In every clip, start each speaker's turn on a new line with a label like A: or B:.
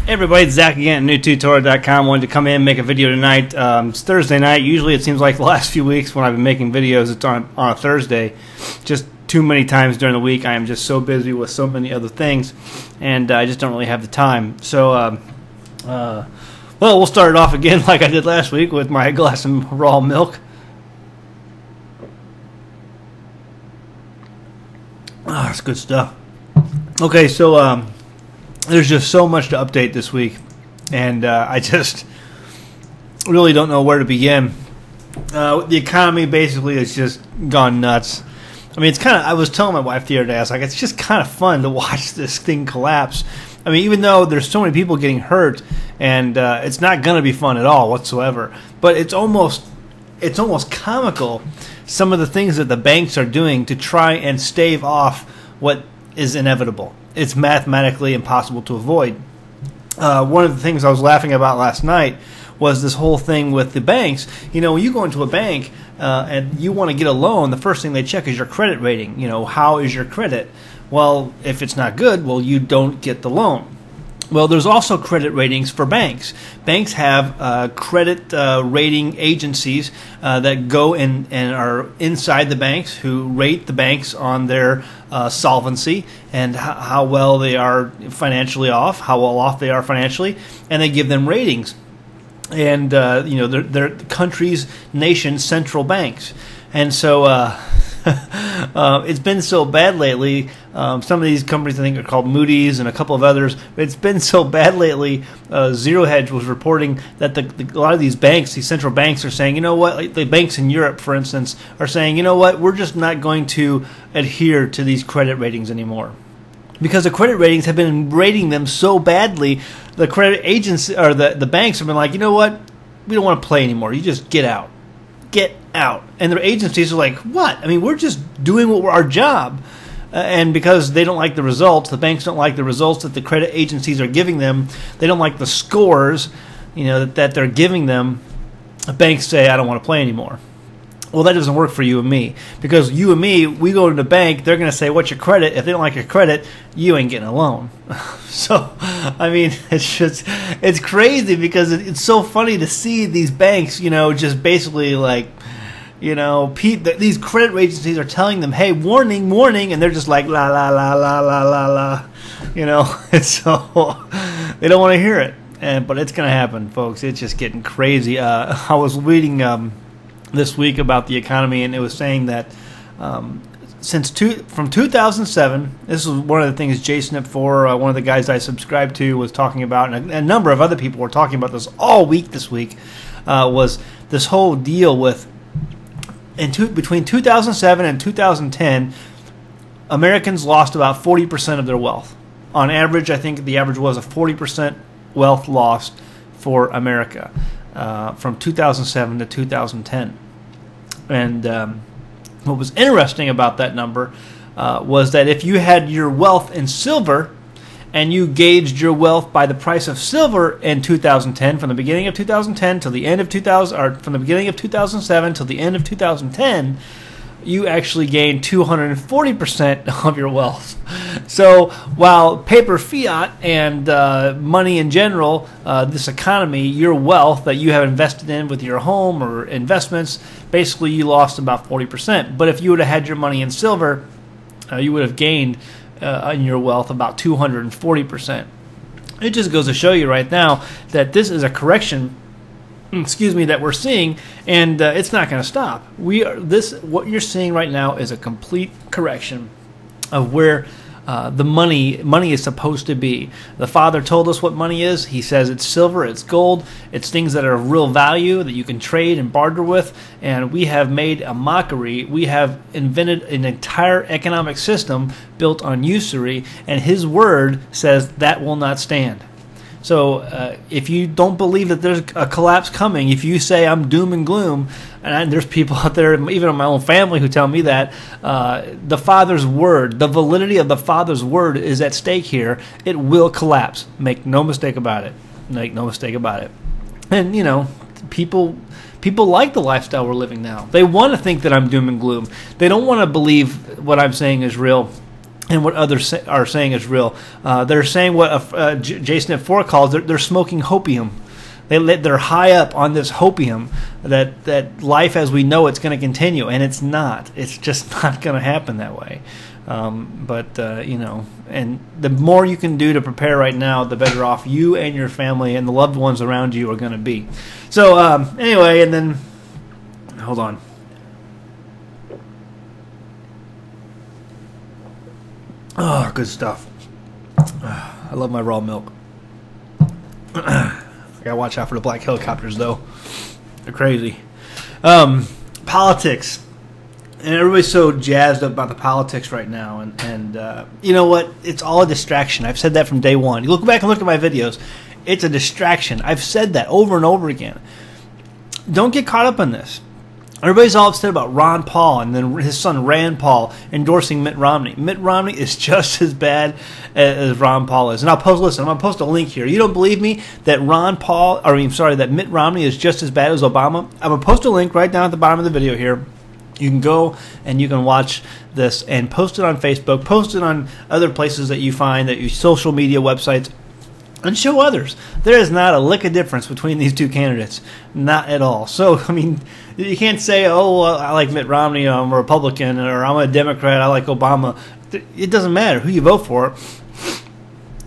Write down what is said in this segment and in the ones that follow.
A: Hey everybody, it's Zach again at newtutorial.com. Wanted to come in and make a video tonight. It's Thursday night. Usually it seems like the last few weeks when I've been making videos, it's on a Thursday. Just too many times during the week. I am just so busy with so many other things, and I just don't really have the time. So, well, we'll start it off again like I did last week with my glass of raw milk. Ah, it's good stuff. Okay, so, there's just so much to update this week, and I just really don't know where to begin. The economy basically has just gone nuts. I mean, it's kind of, I was telling my wife the other day, I was like, it's just kind of fun to watch this thing collapse. I mean, even though there's so many people getting hurt, and it's not going to be fun at all whatsoever, but it's almost comical, some of the things that the banks are doing to try and stave off what is inevitable. It's mathematically impossible to avoid. One of the things I was laughing about last night was this whole thing with the banks. You know, when you go into a bank and you want to get a loan, the first thing they check is your credit rating. You know, how is your credit? Well, if it's not good, well, you don't get the loan. Well, there's also credit ratings for banks. Banks have credit rating agencies that go in and are inside the banks who rate the banks on their solvency and how well they are financially off, how well off they are financially, and they give them ratings. And, you know, they're the country's, nation's central banks. And so it's been so bad lately. Some of these companies I think are called Moody's and a couple of others. But it's been so bad lately. Zero Hedge was reporting that a lot of these banks, these central banks, are saying, you know what, like the banks in Europe, for instance, are saying, you know what, we're just not going to adhere to these credit ratings anymore. Because the credit ratings have been rating them so badly, the credit agency or the banks have been like, you know what, we don't want to play anymore. You just get out. Get out. And their agencies are like, what? I mean, we're just doing our job. And because they don't like the results, the banks don't like the results that the credit agencies are giving them, they don't like the scores, you know, that they're giving them, the banks say, I don't want to play anymore. Well, that doesn't work for you and me. Because you and me, we go to the bank, they're going to say, what's your credit? If they don't like your credit, you ain't getting a loan. So, I mean, it's crazy because it's so funny to see these banks, you know, just basically like, you know, these credit agencies are telling them, hey, warning, warning, and they're just like, la, la, la, la, la, la, la, you know, and so they don't want to hear it. But it's going to happen, folks. It's just getting crazy. I was reading this week about the economy, and it was saying that from 2007, this is one of the things JSNIP4, one of the guys I subscribe to, was talking about, and a number of other people were talking about this all week this week, was this whole deal with between 2007 and 2010, Americans lost about 40% of their wealth. On average, I think the average was a 40% wealth lost for America from 2007 to 2010. And what was interesting about that number was that if you had your wealth in silver and you gauged your wealth by the price of silver in 2010, from the beginning of 2010 till the end of 2000, or from the beginning of 2007 till the end of 2010, you actually gained 240% of your wealth. So while paper fiat and money in general, this economy, your wealth that you have invested in with your home or investments, basically you lost about 40%. But if you would have had your money in silver, you would have gained in your wealth about 240%. It just goes to show you right now that this is a correction, that we're seeing, and it's not going to stop. What you're seeing right now is a complete correction of where the money is supposed to be. The Father told us what money is. He says it's silver, it's gold, it's things that are of real value that you can trade and barter with, and we have made a mockery. We have invented an entire economic system built on usury, and His Word says that will not stand. So if you don't believe that there's a collapse coming, if you say I'm doom and gloom, and there's people out there, even in my own family, who tell me that, the Father's Word, the validity of the Father's Word is at stake here. It will collapse. Make no mistake about it. Make no mistake about it. And, you know, people like the lifestyle we're living now. They want to think that I'm doom and gloom. They don't want to believe what I'm saying is real. and what others are saying is real. They're saying what Jason at 4 calls they're smoking hopium. They're high up on this hopium that life as we know it's going to continue, and it's not. It's just not going to happen that way. You know, and the more you can do to prepare right now, the better off you and your family and the loved ones around you are going to be. So anyway, and then hold on. Oh, good stuff. I love my raw milk. I gotta watch out for the black helicopters, though. They're crazy. Politics. And everybody's so jazzed up about the politics right now. And you know what? It's all a distraction. I've said that from day one. You look back and look at my videos. It's a distraction. I've said that over and over again. Don't get caught up in this. Everybody's all upset about Ron Paul and then his son Rand Paul endorsing Mitt Romney. Mitt Romney is just as bad as Ron Paul is. And I'm going to post a link here. You don't believe me that that Mitt Romney is just as bad as Obama? I'm going to post a link right down at the bottom of the video here. You can go and you can watch this and post it on Facebook, post it on other places that you find, that you social media websites, and show others. There is not a lick of difference between these two candidates. Not at all. So, I mean, you can't say, oh, well, I like Mitt Romney, I'm a Republican, or I'm a Democrat, I like Obama. It doesn't matter who you vote for.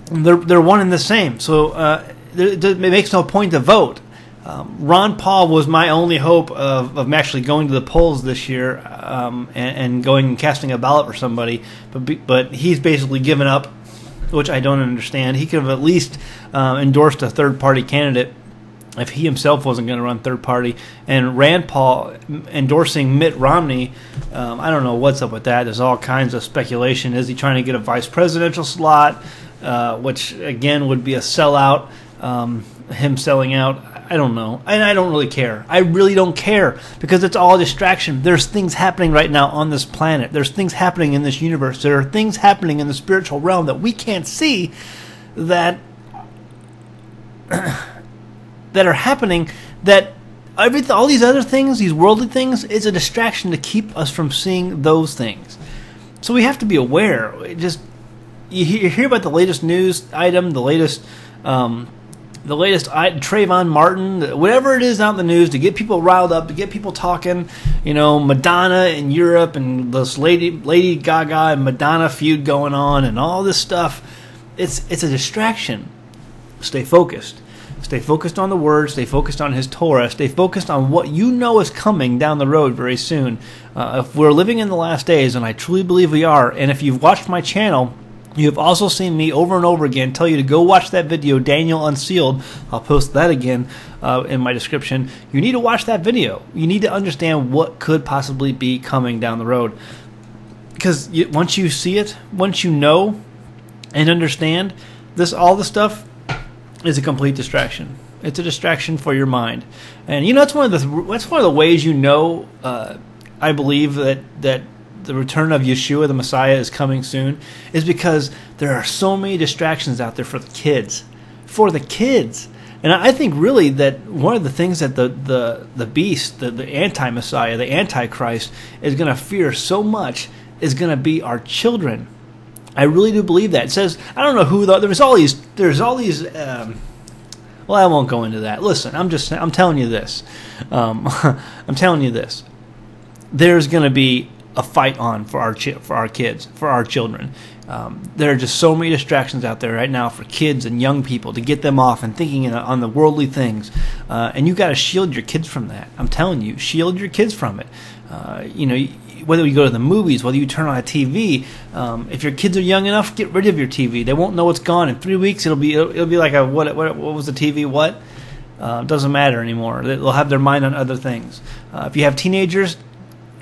A: They're one and the same. So it makes no point to vote. Ron Paul was my only hope of actually going to the polls this year and going and casting a ballot for somebody. But he's basically given up, which I don't understand. He could have at least endorsed a third-party candidate if he himself wasn't going to run third party. And Rand Paul endorsing Mitt Romney, I don't know what's up with that. There's all kinds of speculation. Is he trying to get a vice presidential slot, which, again, would be a sellout, him selling out? I don't know. And I don't really care. I really don't care because it's all a distraction. There's things happening right now on this planet. There's things happening in this universe. There are things happening in the spiritual realm that we can't see that that are happening, that all these other things, these worldly things, is a distraction to keep us from seeing those things. So we have to be aware. You hear about the latest news item, the latest Trayvon Martin, whatever it is out in the news to get people riled up, to get people talking. You know, Madonna in Europe and this Lady Gaga and Madonna feud going on and all this stuff. It's a distraction. Stay focused. Stay focused on the Word. Stay focused on His Torah. Stay focused on what you know is coming down the road very soon. If we're living in the last days, and I truly believe we are, and if you've watched my channel, you have also seen me over and over again tell you to go watch that video, Daniel Unsealed. I'll post that again in my description. You need to watch that video. You need to understand what could possibly be coming down the road. Because once you see it, once you know and understand, all this stuff is a complete distraction. It's a distraction for your mind. And you know, that's one of the ways you know, I believe that the return of Yeshua, the Messiah, is coming soon, is because there are so many distractions out there for the kids. For the kids. And I think really that one of the things that the beast, the anti-Messiah, the Antichrist, is going to fear so much is going to be our children. I really do believe that. It says, I don't know who, there's all these, well, I won't go into that. Listen, I'm telling you this. I'm telling you this. There's going to be a fight on for our kids, for our children. There are just so many distractions out there right now for kids and young people to get them off and thinking on the worldly things. And you got to shield your kids from that. I'm telling you, shield your kids from it. You know, whether you go to the movies, whether you turn on a TV, if your kids are young enough, get rid of your TV. They won't know it's gone. In 3 weeks, it'll be like a what was the TV? What? Doesn't matter anymore. They'll have their mind on other things. If you have teenagers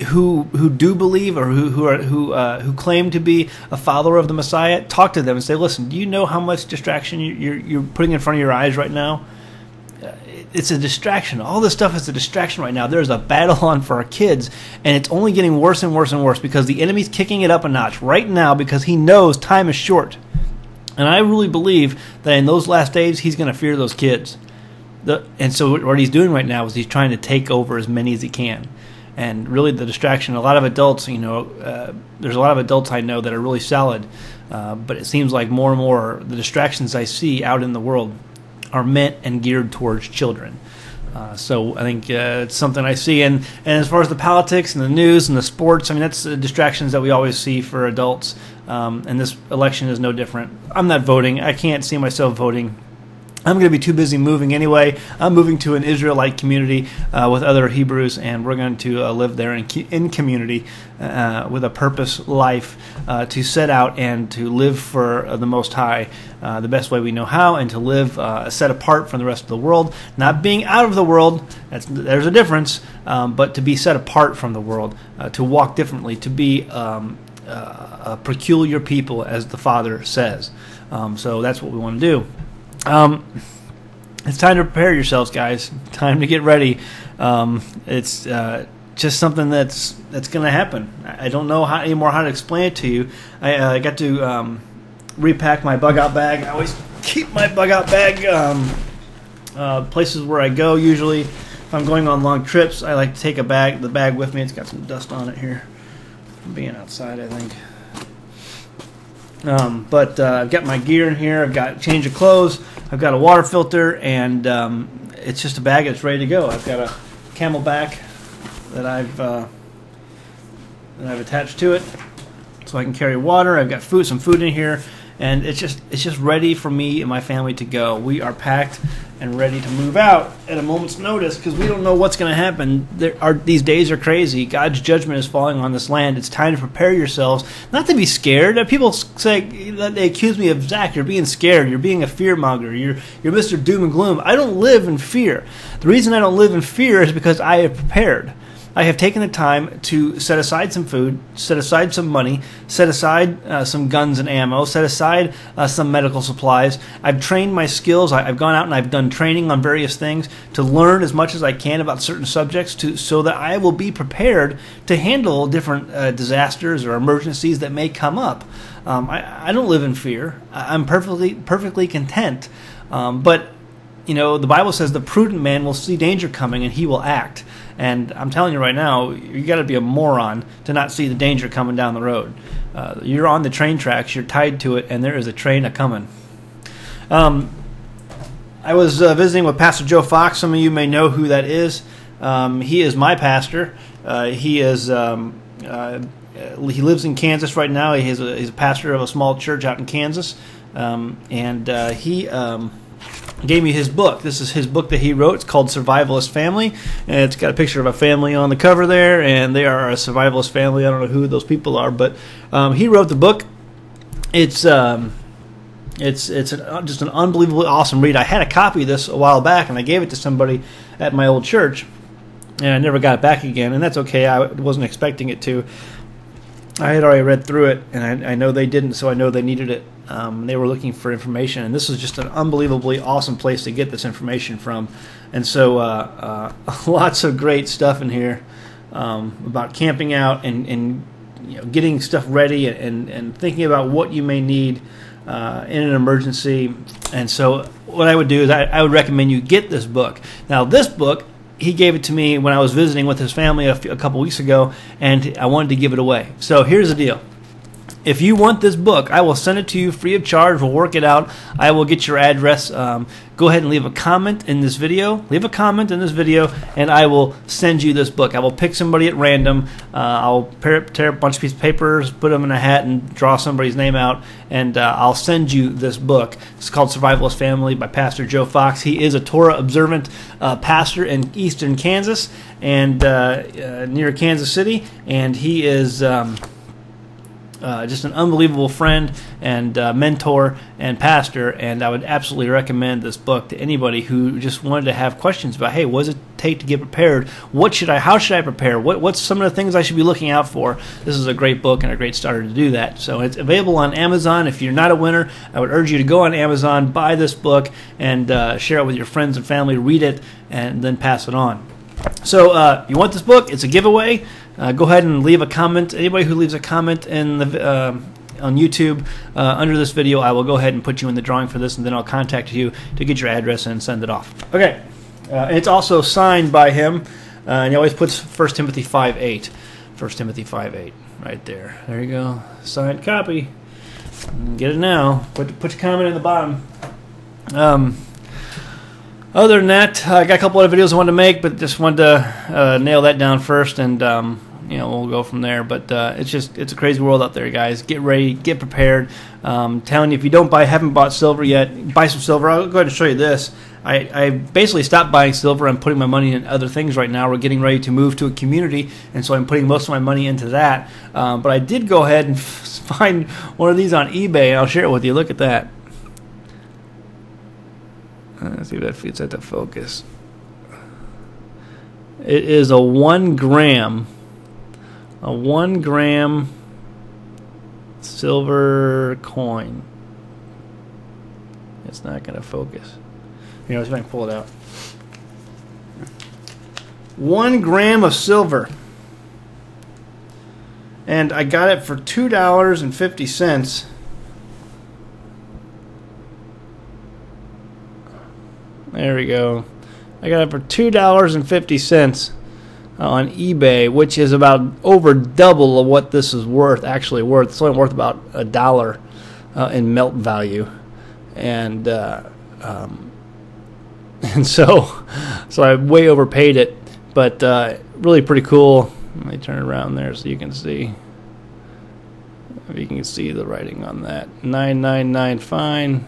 A: who do believe or who claim to be a follower of the Messiah, talk to them and say, listen, do you know how much distraction you're putting in front of your eyes right now? It's a distraction. All this stuff is a distraction right now. There's a battle on for our kids, and it's only getting worse and worse and worse because the enemy's kicking it up a notch right now because he knows time is short. And I really believe that in those last days, he's going to fear those kids. And so what he's doing right now is he's trying to take over as many as he can. and really the distraction. A lot of adults, there's a lot of adults I know that are really solid, but it seems like more and more the distractions I see out in the world are meant and geared towards children. So I think it's something I see. And as far as the politics and the news and the sports, I mean, that's the distractions that we always see for adults. And this election is no different. I'm not voting. I can't see myself voting. I'm going to be too busy moving anyway. I'm moving to an Israelite community with other Hebrews, and we're going to live there in community with a purpose life to set out and to live for the Most High the best way we know how, and to live set apart from the rest of the world. Not being out of the world, there's a difference, but to be set apart from the world, to walk differently, to be a peculiar people, as the Father says. So that's what we want to do. It's time to prepare yourselves, guys. Time to get ready. It's just something that's going to happen. I don't know anymore how to explain it to you. I got to repack my bug-out bag. I always keep my bug-out bag places where I go. Usually, if I'm going on long trips, I like to take the bag with me. It's got some dust on it here from being outside, I think. But I've got my gear in here. I've got a change of clothes. I've got a water filter, and it's just a bag that's ready to go. I've got a Camelback that I've attached to it, so I can carry water. I've got some food in here, and it's just ready for me and my family to go. We are packed and ready to move out at a moment's notice, because we don't know what's going to happen. These days are crazy. God's judgment is falling on this land. It's time to prepare yourselves, not to be scared. People say, they accuse me of, Zach, you're being scared. You're being a fearmonger. You're Mr. Doom and Gloom. I don't live in fear. The reason I don't live in fear is because I have prepared. I have taken the time to set aside some food, set aside some money, set aside some guns and ammo, set aside some medical supplies. I've trained my skills. I've gone out and I've done training on various things to learn as much as I can about certain subjects, so that I will be prepared to handle different disasters or emergencies that may come up. I don't live in fear. I'm perfectly content. But the Bible says the prudent man will see danger coming and he will act. And I'm telling you right now, you got to be a moron to not see the danger coming down the road. You're on the train tracks, you're tied to it, and there is a train a-coming. I was visiting with Pastor Joe Fox. Some of you may know who that is. He is my pastor. He lives in Kansas right now. He's a pastor of a small church out in Kansas. He gave me his book. This is his book that he wrote. It's called Survivalist Family, and it's got a picture of a family on the cover there, and they are a survivalist family. I don't know who those people are, but he wrote the book. It's just an unbelievably awesome read. I had a copy of this a while back, and I gave it to somebody at my old church, and I never got it back again, and that's okay. I wasn't expecting it to. I had already read through it, and I know they didn't, so I know they needed it. They were looking for information, and this was just an unbelievably awesome place to get this information from. And so lots of great stuff in here about camping out and getting stuff ready and thinking about what you may need in an emergency. And so what I would do is I would recommend you get this book. Now, this book, he gave it to me when I was visiting with his family a couple weeks ago, and I wanted to give it away. So here's the deal. If you want this book, I will send it to you free of charge. We'll work it out. I will get your address. Go ahead and leave a comment in this video. Leave a comment in this video, and I will send you this book. I will pick somebody at random. I'll tear a bunch of pieces of papers, put them in a hat, and draw somebody's name out, and I'll send you this book. It's called Survivalist Family by Pastor Joe Fox. He is a Torah-observant pastor in eastern Kansas and near Kansas City, and he is just an unbelievable friend and mentor and pastor, and I would absolutely recommend this book to anybody who just wanted to have questions about, hey, what does it take to get prepared? How should I prepare? What's some of the things I should be looking out for? This is a great book and a great starter to do that. So it's available on Amazon. If you're not a winner, I would urge you to go on Amazon, buy this book, and share it with your friends and family, read it, and then pass it on. So you want this book? It's a giveaway. Go ahead and leave a comment. Anybody who leaves a comment in the on YouTube under this video, I will go ahead and put you in the drawing for this, and then I'll contact you to get your address and send it off. Okay. It's also signed by him. And he always puts 1 Timothy 5:8. 1 Timothy 5:8 right there. There you go. Signed copy. Get it now. Put your comment in the bottom. Other than that, I got a couple other videos I wanted to make, but just wanted to nail that down first, and we'll go from there. But it's a crazy world out there, guys. Get ready, get prepared. Telling you, if you haven't bought silver yet, buy some silver. I'll go ahead and show you this. I basically stopped buying silver. I'm putting my money in other things right now. We're getting ready to move to a community, and so I'm putting most of my money into that. But I did go ahead and find one of these on eBay, and I'll share it with you. Look at that. Let's see if that fits at the focus. It is a 1 gram silver coin. It's not going to focus. You know, see if I can pull it out. 1 gram of silver. And I got it for $2.50. There we go. I got it for $2.50 on eBay, which is about over double of what this is actually worth. It's only worth about $1 in melt value. And so I way overpaid it, but really pretty cool. Let me turn it around there so you can see. If you can see the writing on that. 999 fine.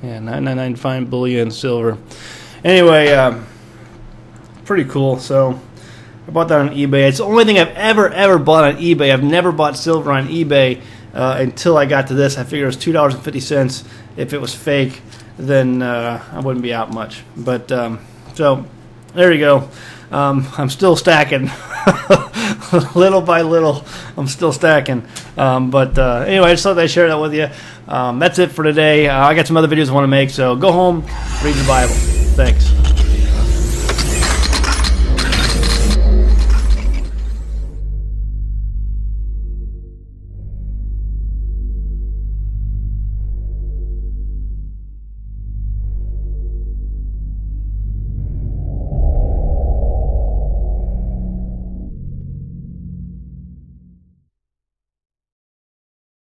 A: Yeah, 999 fine bullion silver. Anyway, pretty cool. So I bought that on eBay. It's the only thing I've ever bought on eBay. I've never bought silver on eBay until I got to this. I figured it was $2.50. If it was fake, then I wouldn't be out much. But so there you go. I'm still stacking. Little by little, I'm still stacking. But anyway, I just thought I'd share that with you. That's it for today. I got some other videos I want to make, so go home, read the Bible. Thanks.